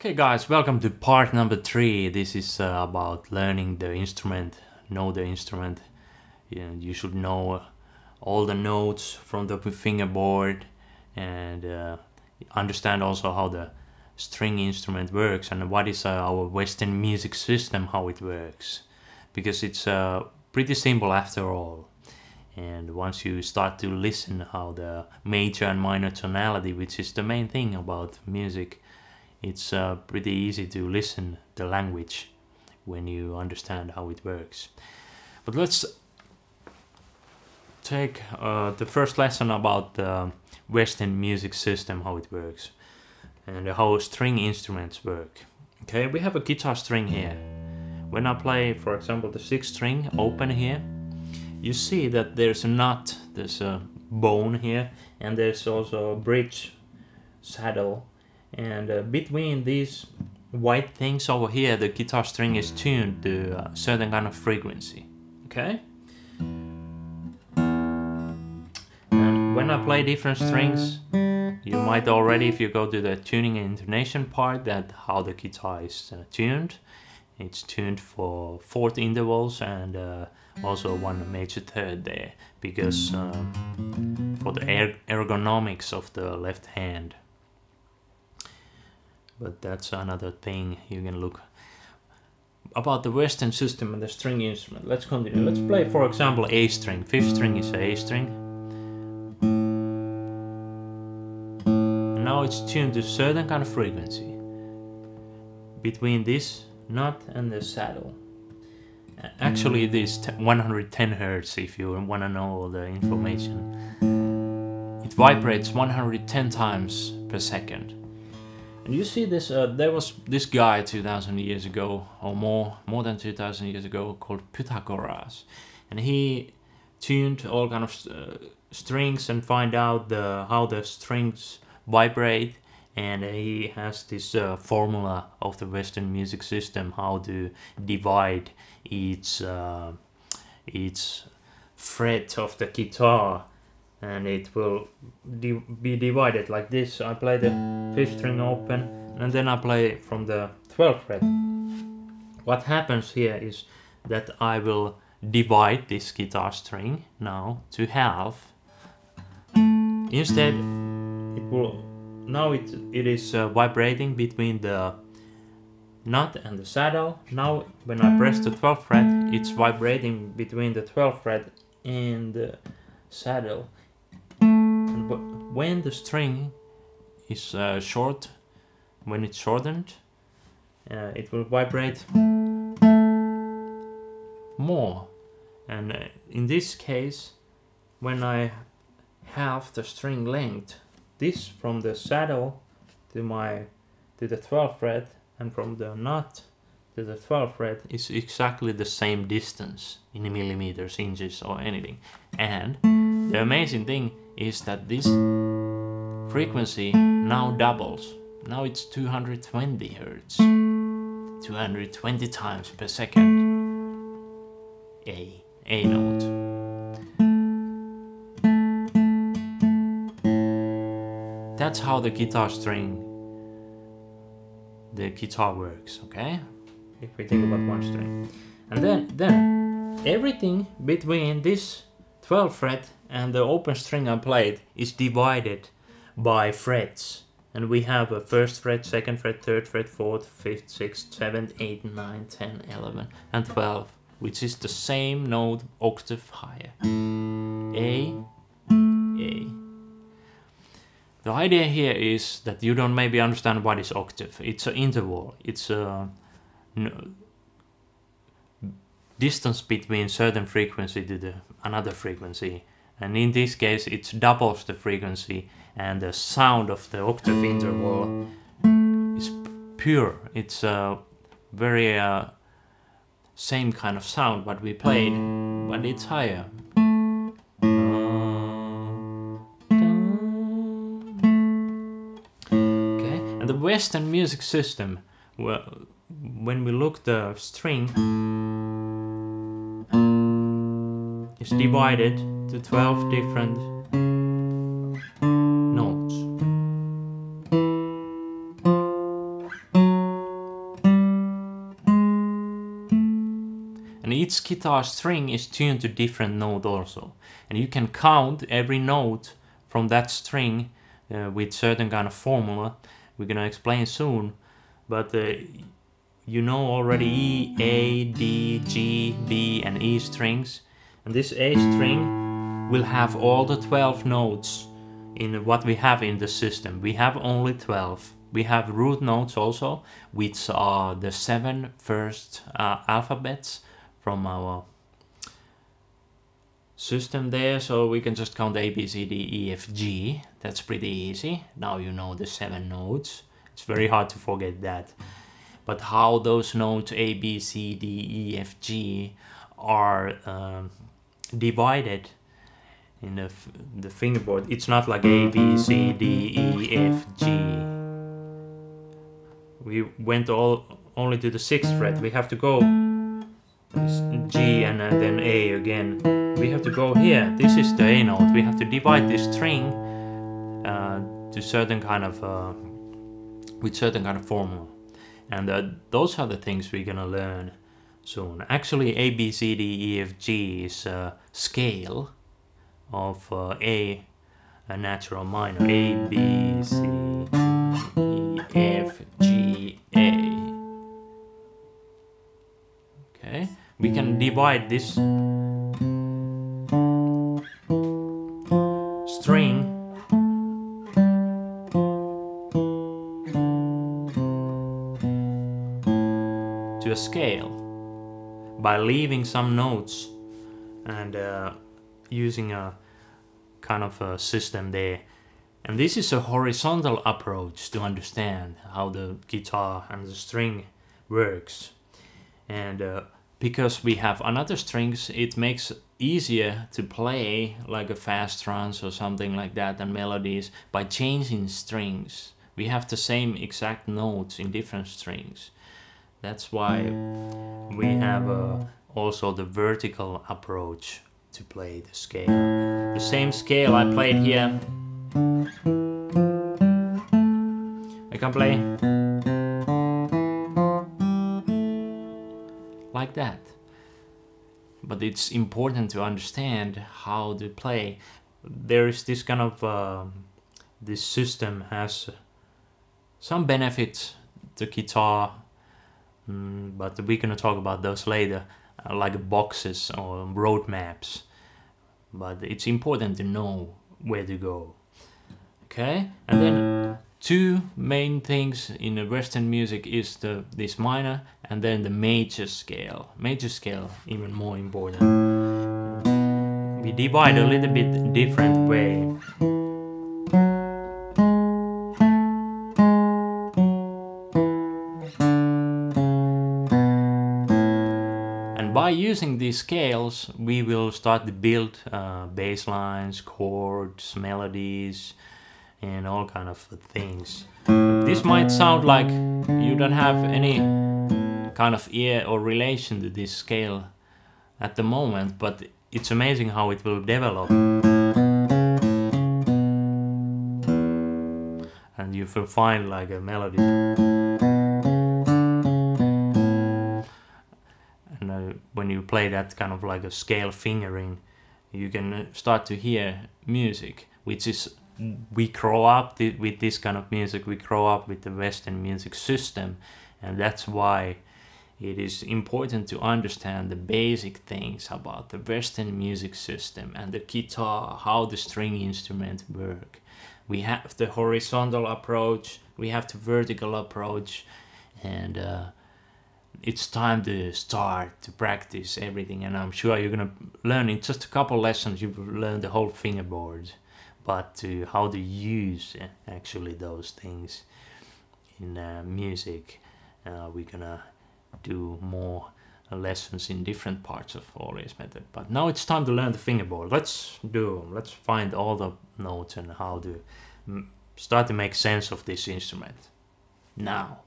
Okay guys, welcome to part number 3. This is about learning the instrument, know the instrument. You should know all the notes from the fingerboard and understand also how the string instrument works and what is our Western music system, how it works. Because it's pretty simple after all. And once you start to listen how the major and minor tonality, which is the main thing about music, it's pretty easy to listen the language when you understand how it works. But let's take the first lesson about the Western music system, how it works, and how string instruments work. Okay, we have a guitar string here. When I play, for example, the 6th string open here, you see that there's a nut, there's a bone here, and there's also a bridge saddle. And between these white things over here, the guitar string is tuned to a certain kind of frequency. Okay? And when I play different strings, you might already, if you go to the tuning and intonation part, that how the guitar is tuned. It's tuned for 4th intervals and also one major third there, because for the ergonomics of the left hand. But that's another thing you can look about the Western system and the string instrument. Let's continue. Let's play, for example, A string. 5th string is A string. And now it's tuned to a certain kind of frequency between this nut and the saddle. Actually, it is 110 Hertz if you want to know all the information. It vibrates 110 times per second. And you see this, there was this guy 2000 years ago, or more than 2000 years ago, called Pythagoras. And he tuned all kind of strings and find out how the strings vibrate. And he has this formula of the Western music system, how to divide each fret of the guitar. And it will be divided like this. I play the 5th string open and then I play from the 12th fret. What happens here is that I will divide this guitar string now to half. Instead, it is vibrating between the nut and the saddle. Now when I press the 12th fret, it's vibrating between the 12th fret and the saddle. But when the string is short, when it's shortened, it will vibrate more. And in this case, when I halve the string length, this from the saddle to the 12th fret and from the nut to the 12th fret is exactly the same distance in millimeters, inches, or anything. And the amazing thing is that this frequency now doubles. Now it's 220 Hertz. 220 times per second. A note. That's how the guitar works, okay? If we think about one string. And then everything between this 12th fret and the open string I played is divided by frets. And we have a 1st fret, 2nd fret, 3rd fret, 4th, 5th, 6th, 7th, 8th, 9th, 10, 11, and 12, which is the same note octave higher. A. The idea here is that you don't maybe understand what is octave. It's an interval. It's a distance between certain frequency to another frequency. And in this case, it doubles the frequency, and the sound of the octave interval is pure. It's a very same kind of sound what we played, but it's higher. Okay, and the Western music system, well, when we look the string, is divided to 12 different notes. each guitar string is tuned to different note also, and you can count every note from that string with certain kind of formula we're gonna explain soon. But you know already E, A, D, G, B and E strings, and this A string will have all the 12 notes in what we have in the system. We have only 12. We have root notes also, which are the 7 first alphabets from our system there. So we can just count A, B, C, D, E, F, G. That's pretty easy. Now you know the 7 notes. It's very hard to forget that. But how those notes A, B, C, D, E, F, G are divided in the fingerboard, it's not like A, B, C, D, E, F, G. We went only to the 6th fret. We have to go G and then A again. We have to go here. This is the A note. We have to divide this string to certain kind of with certain kind of formula, and those are the things we're gonna learn soon. Actually, A, B, C, D, E, F, G is a scale of a natural minor. A, B, C, E, F, G, A. Okay, we can divide this string to a scale by leaving some notes and using a kind of a system there. And this is a horizontal approach to understand how the guitar and the string works. And because we have another strings, it makes easier to play like a fast runs or something like that and melodies by changing strings. We have the same exact notes in different strings. That's why we have also the vertical approach to play the scale. The same scale I played here, I can play like that. But it's important to understand how to play. There is this kind of this system has some benefits to guitar, but we're gonna talk about those later, like boxes or road maps. But it's important to know where to go. Okay, and then two main things in the Western music is this minor and then the major scale. Major scale even more important. We divide a little bit different way. And by using these scales, we will start to build bass lines, chords, melodies, and all kind of things. This might sound like you don't have any kind of ear or relation to this scale at the moment, but it's amazing how it will develop. And you will find like a melody. And when you play that kind of like a scale fingering, you can start to hear music, which is, we grow up with this kind of music, we grow up with the Western music system, and that's why it is important to understand the basic things about the Western music system and the guitar, how the string instruments work. We have the horizontal approach, we have the vertical approach, and it's time to start to practice everything, and I'm sure you're gonna learn in just a couple lessons, you will learn the whole fingerboard. But how to use actually those things in music, we're gonna do more lessons in different parts of AllEars method. But now it's time to learn the fingerboard. Let's find all the notes and how to start to make sense of this instrument now.